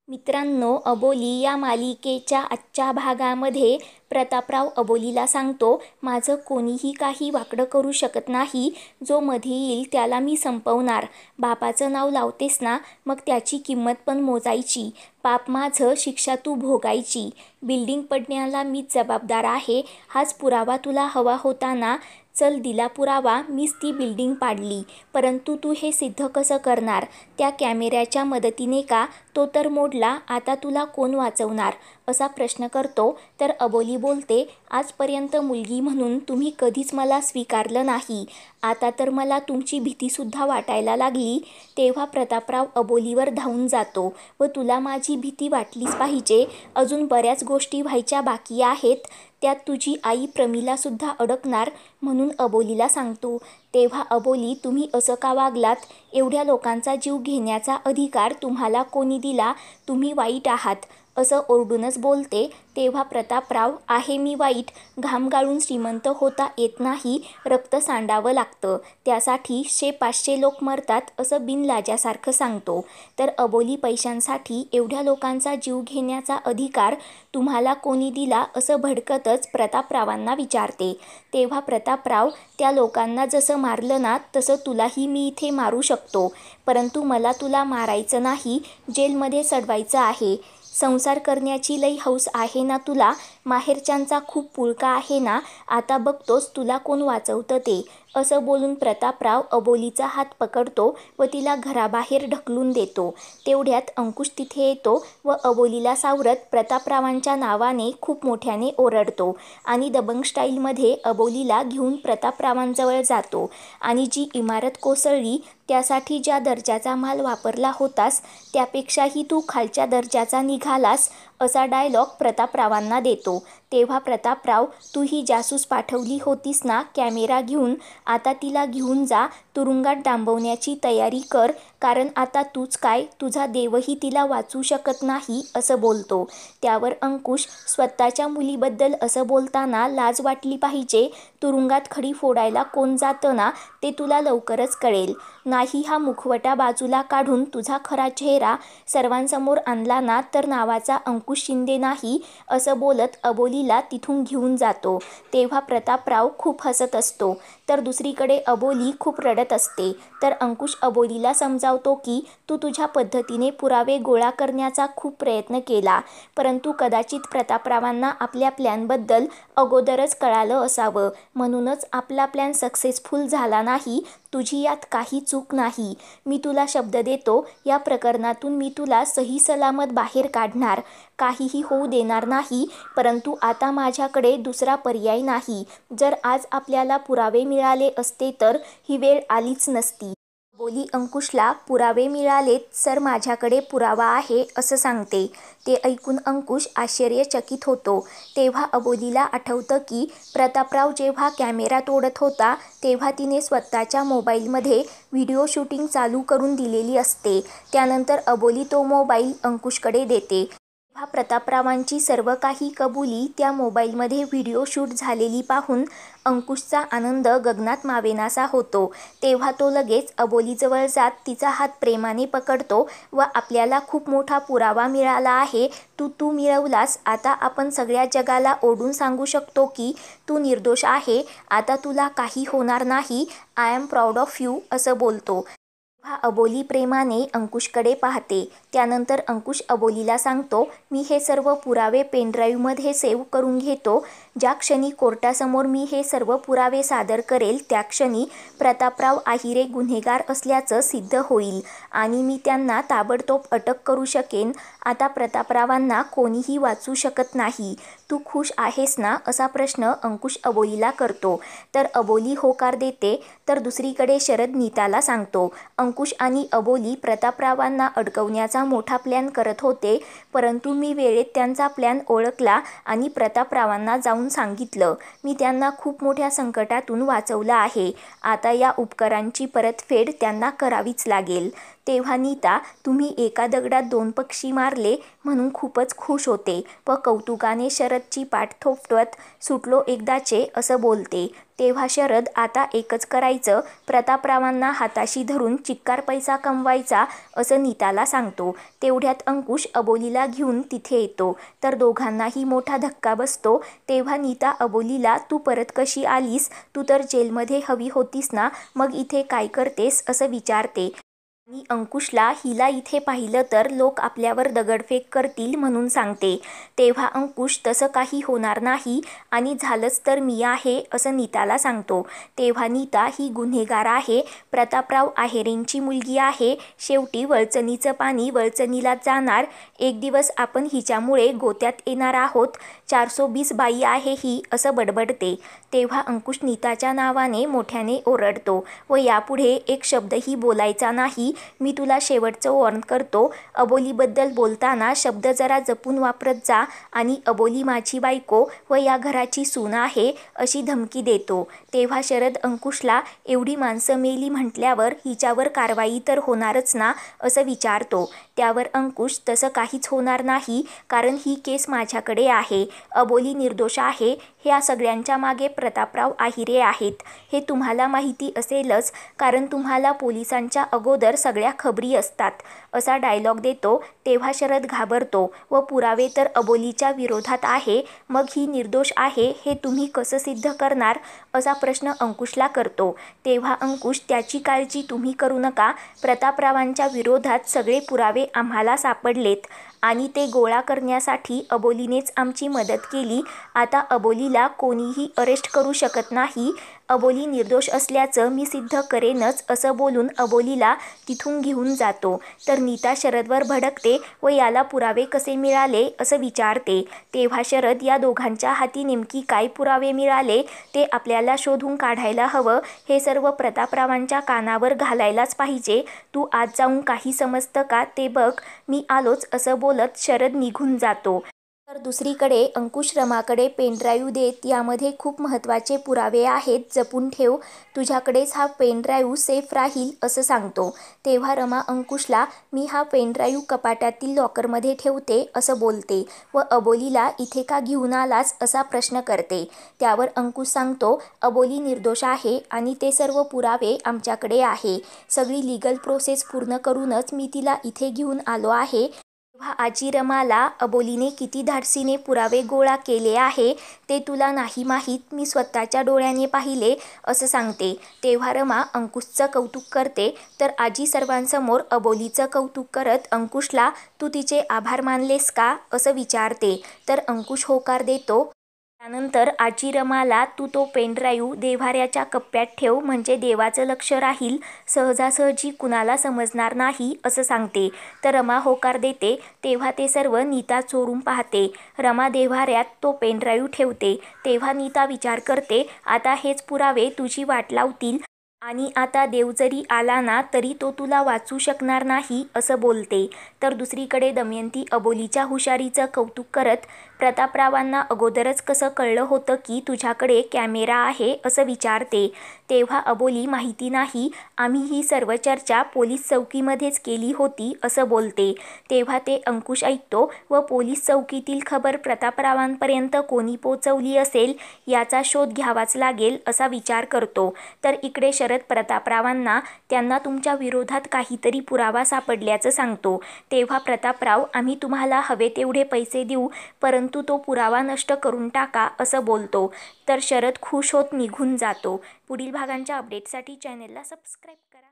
मित्रांनो, अबोली या मालिकेच्या आजच्या भागामध्ये प्रतापराव अबोलीला सांगतो, माझं कोणीही काही वाकडं करू शकत नाही. जो मध्ये येईल त्याला मी संपवणार. बापाचं नाव लावतेस ना, मग त्याची किंमत पण मोजायची. पाप माझं, शिक्षा तू भोगायची. बिल्डिंग पडण्याला मीच जबाबदार आहे. हाच पुरावा तुला हवा होता ना? चल, दिला पुरावा. मीच ती बिल्डिंग पाडली. परंतु तू हे सिद्ध कसं करणार? त्या कॅमेऱ्याच्या मदतीने का? तो तर मोडला. आता तुला कोण वाचवणार? असा प्रश्न करतो. तर अबोली बोलते, आजपर्यंत मुलगी म्हणून तुम्ही कधीच मला स्वीकारलं नाही. आता तर मला तुमची भीतीसुद्धा वाटायला लागली. तेव्हा प्रतापराव अबोलीवर धावून जातो व तुला माझी भीती वाटलीच पाहिजे. अजून बऱ्याच गोष्टी व्हायच्या बाकी आहेत. त्यात तुझी आई प्रमिलासुद्धा अडकणार म्हणून अबोलीला सांगतो. तेव्हा अबोली, तुम्ही असं का वागलात? एवढ्या लोकांचा जीव घेण्याचा अधिकार तुम्हाला कोणी दिला? तुम्ही वाईट आहात, असं ओरडूनच बोलते. तेव्हा प्रतापराव, आहे मी वाईट. घाम गाळून श्रीमंत होता येत नाही, रक्त सांडावं लागतं. त्यासाठी 100-500 लोक मरतात, असं बिनलाजासारखं सांगतो. तर अबोली, पैशांसाठी एवढ्या लोकांचा जीव घेण्याचा अधिकार तुम्हाला कोणी दिला, असं भडकतच प्रतापरावांना विचारते. तेव्हा प्रतापराव, त्या लोकांना जसं मारलं ना, तसं तुलाही मी इथे मारू शकतो. परंतु मला तुला मारायचं नाही, जेलमध्ये सडवायचं आहे. संसार करण्याची लई हौस आहे ना तुला? माहेरच्यांचा खूप पुळका आहे ना? आता बघतोस तुला कोण वाचवतं ते. असं बोलून प्रतापराव अबोलीचा हात पकडतो व तिला घराबाहेर ढकलून देतो. तेवढ्यात अंकुश तिथे येतो व अबोलीला सावरत प्रतापरावांच्या नावाने खूप मोठ्याने ओरडतो आणि दबंग स्टाईलमध्ये अबोलीला घेऊन प्रतापरावांजवळ जातो. आणि जी इमारत कोसळली त्यासाठी ज्या दर्जाचा माल वापरला होतास, त्यापेक्षाही तू खालच्या दर्जाचा निघालास, असा डायलॉग प्रतापरावांना देतो. तेव्हा प्रतापराव, तू ही जासूस पाठवली होतीस ना कॅमेरा घेऊन, आता तिला घेऊन जा, तुरुंगात डांबवण्याची तयारी कर. कारण आता तूच काय, तुझा देवही तिला वाचू शकत नाही, असं बोलतो. त्यावर अंकुश, स्वतःच्या मुलीबद्दल असं बोलताना लाज वाटली पाहिजे. तुरुंगात खडी फोडायला कोण जातं ना, ते तुला लवकरच कळेल. नाही हा मुखवटा बाजूला काढून तुझा खरा चेहरा सर्वांसमोर आणला ना, तर नावाचा अंकुश शिंदे नाही, असं बोलत अबोलीला तिथून घेऊन जातो. तेव्हा प्रतापराव खूप हसत असतो. तर दुसरीकडे अबोली खूप रडत असते. तर अंकुश अबोलीला समजावतो की तू तुझ्या पद्धतीने पुरावे गोळा करण्याचा खूप प्रयत्न केला, परंतु कदाचित प्रतापरावांना आपल्या प्लॅनबद्दल अगोदरच कळालं असावं, म्हणूनच आपला प्लॅन सक्सेसफुल झाला नाही. तुझी यात काही चूक नाही. मी तुला शब्द देतो, या प्रकरणातून मी तुला सही सलामत बाहेर काढणार, काहीही होऊ देणार नाही. परंतु आता माझ्याकडे दुसरा पर्याय नाही. जर आज आपल्याला पुरावे मिळाले असते तर ही वेळ आलीच नसती. अबोली अंकुशला, पुरावे मिळालेत सर, माझ्याकडे पुरावा आहे, असं सांगते. ते ऐकून अंकुश आश्चर्यचकित होतो. तेव्हा अबोलीला आठवतं की प्रतापराव जेव्हा कॅमेरा तोडत होता तेव्हा तिने स्वतःच्या मोबाईलमध्ये व्हिडिओ शूटिंग चालू करून दिलेली असते. त्यानंतर अबोली तो मोबाईल अंकुशकडे देते. तेव्हा प्रतापरावांची सर्व काही कबुली त्या मोबाईलमध्ये व्हिडिओ शूट झालेली पाहून अंकुशचा आनंद गगनात मावेनासा होतो. तेव्हा तो लगेच अबोलीजवळ जात तिचा हात प्रेमाने पकडतो व आपल्याला खूप मोठा पुरावा मिळाला आहे. तू मिळवलास. आता आपण सगळ्या जगाला ओरडून सांगू शकतो की तू निर्दोष आहे. आता तुला काही होणार नाही. I am proud of you, असं बोलतो. तेव्हा अबोली प्रेमाने अंकुशकडे पाहते. त्यानंतर अंकुश अबोलीला सांगतो, मी हे सर्व पुरावे पेनड्राईव्हमध्ये सेव्ह करून घेतो. ज्या क्षणी कोर्टासमोर मी हे सर्व पुरावे सादर करेल त्या क्षणी प्रतापराव आहिरे गुन्हेगार असल्याचं सिद्ध होईल आणि मी त्यांना ताबडतोब अटक करू शकेन. आता प्रतापरावांना कोणीही वाचू शकत नाही. तू खुश आहेस ना, असा प्रश्न अंकुश अबोलीला करतो. तर अबोली होकार देते. तर दुसरीकडे शरद नीताला सांगतो, अंकुश आणि अबोली प्रतापरावांना अडकवण्याचा मोठा प्लॅन करत होते, परंतु मी वेळेत त्यांचा प्लॅन ओळखला आणि प्रतापरावांना जाऊन सांगितलं. मी त्यांना खूप मोठ्या संकटातून वाचवलं आहे. आता या उपकारांची परतफेड त्यांना करावीच लागेल. तेव्हा नीता तुम्ही एका दगडात 2 पक्षी मारले म्हणून खूपच खुश होते व कौतुकाने शरदची पाठ थोपटत सुटलो एकदाचे असं बोलते. तेव्हा शरद आता एकच करायचं, प्रतापरावांना हाताशी धरून चिक्कार पैसा कमवायचा असं नीताला सांगतो. तेवढ्यात अंकुश अबोलीला घेऊन तिथे येतो तर दोघांनाही मोठा धक्का बसतो. तेव्हा नीता अबोलीला तू परत कशी आलीस, तू तर जेलमध्ये हवी होतीस ना, मग इथे काय करतेस असं विचारते. आणि अंकुशला हिला इथे पाहिलं तर लोक आपल्यावर दगडफेक करतील म्हणून सांगते. तेव्हा अंकुश तसं काही होणार नाही आणि झालंच तर मी आहे असं नीताला सांगतो. तेव्हा नीता ही गुन्हेगार आहे, प्रतापराव आहेरेंची मुलगी आहे, शेवटी वळचणीचं पाणी वळचणीलाच जाणार, एक दिवस आपण हिच्यामुळे गोत्यात येणार आहोत, 420 बाई आहे ही असं बडबडते. तेव्हा अंकुश नीताच्या नावाने मोठ्याने ओरडतो व यापुढे एक शब्दही बोलायचा नाही, मी तुला शेवटचं वॉर्न करतो, अबोलीबद्दल बोलताना शब्द जरा जपून वापरत जा आणि अबोली माझी बायको व या घराची सून आहे अशी धमकी देतो. तेव्हा शरद अंकुशला एवढी माणसं मेली म्हटल्यावर हिच्यावर कारवाई तर होणारच ना असं विचारतो. त्यावर अंकुश तसं काहीच होणार नाही, कारण ही केस माझ्याकडे आहे, अबोली निर्दोष आहे, ह्या सगळ्यांच्या मागे प्रतापराव आहिरे आहेत हे तुम्हाला माहिती असेलच, कारण तुम्हाला पोलिसांच्या अगोदर सगळ्या खबरी असतात असा डायलॉग देतो. तेव्हा शरद घाबरतो व पुरावे तर अबोलीच्या विरोधात आहे, मग ही निर्दोष आहे हे तुम्ही कसं सिद्ध करणार असा प्रश्न अंकुशला करतो. तेव्हा अंकुश त्याची काळजी तुम्ही करू नका, प्रतापरावांच्या विरोधात सगळे पुरावे आम्हाला सापडलेत आणि ते गोळा करण्यासाठी अबोलीनेच आमची मदत केली, आता अबोलीला कोणीही अरेस्ट करू शकत नाही, अबोली निर्दोष असल्याचं मी सिद्ध करेनच असं बोलून अबोलीला तिथून घेऊन जातो. तर नीता शरदवर भडकते व याला पुरावे कसे मिळाले असं विचारते. तेव्हा शरद या दोघांच्या हाती नेमकी काय पुरावे मिळाले ते आपल्याला शोधून काढायला हवं, हे सर्व प्रतापरावांच्या कानावर घालायलाच पाहिजे, तू आज जाऊन काही समजतं का ते बघ, मी आलोच असं बोलत शरद निघून जातो. तर दुसरीकडे अंकुश रमाकडे पेनड्राईव्ह देत यामध्ये खूप महत्त्वाचे पुरावे आहेत, जपून ठेव, तुझ्याकडेच हा पेनड्राईव्ह सेफ राहील असं सांगतो. तेव्हा रमा अंकुशला मी हा पेनड्राईव्ह कपाटातील लॉकरमध्ये ठेवते असं बोलते व अबोलीला इथे का घेऊन आलास असा प्रश्न करते. त्यावर अंकुश सांगतो अबोली निर्दोष आहे आणि ते सर्व पुरावे आमच्याकडे आहे, सगळी लिगल प्रोसेस पूर्ण करूनच मी तिला इथे घेऊन आलो आहे. तेव्हा आजी रमाला अबोलीने किती धाडसीने पुरावे गोळा केले आहे ते तुला नाही माहीत, मी स्वतःच्या डोळ्याने पाहिले असं सांगते. तेव्हा रमा अंकुशचं कौतुक करते तर आजी सर्वांसमोर अबोलीचं कौतुक करत अंकुशला तू तिचे आभार मानलेस का असं विचारते. तर अंकुश होकार देतो. त्यानंतर आजी रमाला तू तो पेनड्राईव्ह देव्हाऱ्याच्या कप्प्यात ठेव, म्हणजे देवाचं लक्ष राहील, सहजासहजी कुणाला समजणार नाही असं सांगते. तर रमा होकार देते. तेव्हा ते सर्व नीता चोरून पाहते. रमा देव्हाऱ्यात तो पेनड्राईव्ह ठेवते. तेव्हा नीता विचार करते आता हेच पुरावे तुझी वाट लावतील आणि आता देव जरी आला ना तरी तो तुला वाचू शकणार नाही असं बोलते. तर दुसरीकडे दमयंती अबोलीच्या हुशारीचं कौतुक करत प्रतापरावांना अगोदरच कसं कळलं होतं की तुझ्याकडे कॅमेरा आहे असं विचारते. तेव्हा अबोली माहिती नाही, आम्ही ही सर्व चर्चा पोलीस चौकीमध्येच केली होती असं बोलते. तेव्हा ते अंकुश ऐकतो व पोलीस चौकीतील खबर प्रतापरावांपर्यंत कोणी पोचवली असेल याचा शोध घ्यावाच लागेल असा विचार करतो. तर इकडे शरद प्रतापरावांना त्यांना तुमच्या विरोधात काहीतरी पुरावा सापडल्याचं सांगतो. तेव्हा प्रतापराव आम्ही तुम्हाला हवे तेवढे पैसे देऊ, परंतु तो पुरावा नष्ट करून टाका असं बोलतो. तर शरद खुश होत निघून जातो. पुढील भागांच्या अपडेटसाठी चॅनेलला सबस्क्राईब करा.